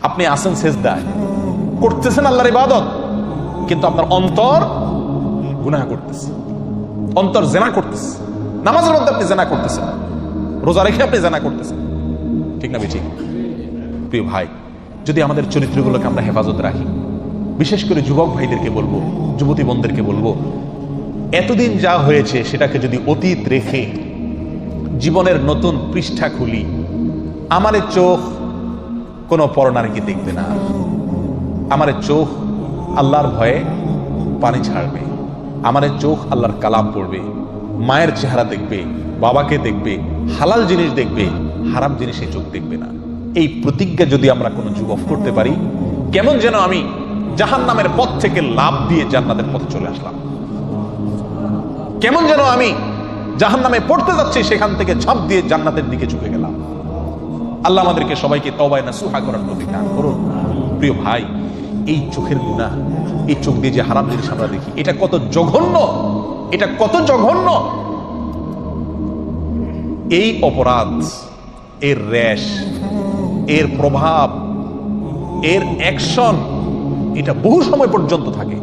আপনি আসেন সেজদায়, করতেছেন আল্লাহর ইবাদত, কিন্তু আপনার অন্তর গুনাহ করতেছে, অন্তর জেনা করতেছে। নামাজের মধ্যে আপনি জেনা করতেছেন, রোজা রেখে আপনি জেনা করতেছেন, ঠিক না ঠিক? প্রিয় ভাই, যদি আমাদের চরিত্রগুলোকে আমরা হেফাজত রাখি, বিশেষ করে যুবক ভাইদেরকে বলবো, যুবতী বোনদেরকে বলবো, এতদিন যা হয়েছে সেটাকে যদি অতীত রেখে জীবনের নতুন পৃষ্ঠা খুলি, আমার চোখ কোনো পরনারীকে দেখবে না, আমার চোখ আল্লাহর ভয়ে পানি ছাড়বে, আমার চোখ আল্লাহর কালাম পড়বে, মায়ের চেহারা দেখবে, বাবাকে দেখবে, হালাল জিনিস দেখবে, হারাম জিনিসে চোখ দেখবে না। এই প্রতিজ্ঞা যদি আমরা কোনো যুবক করতে পারি, কেমন যেন আমি জাহান্নামের পথ থেকে লাভ দিয়ে জান্নাতের পথে চলে আসলাম, কেমন যেন আমি জাহান্নামে পড়তে যাচ্ছি, সেখান থেকে ঝাঁপ দিয়ে জান্নাতের দিকে ঝুঁকে গেলাম। আল্লাহ আমাদেরকে সবাইকে তওবায়ে নাসুহা করার তৌফিক দান করুন। প্রিয় ভাই, এই চোখের গুনাহ, এই চোখ দিয়ে যে হারাম জিনিস আমরা দেখি, এটা কত জঘন্য, এটা কত জঘন্য। এই অপরাধ, এর রেশ, এর প্রভাব, এর অ্যাকশন, এটা বহু সময় পর্যন্ত থাকে।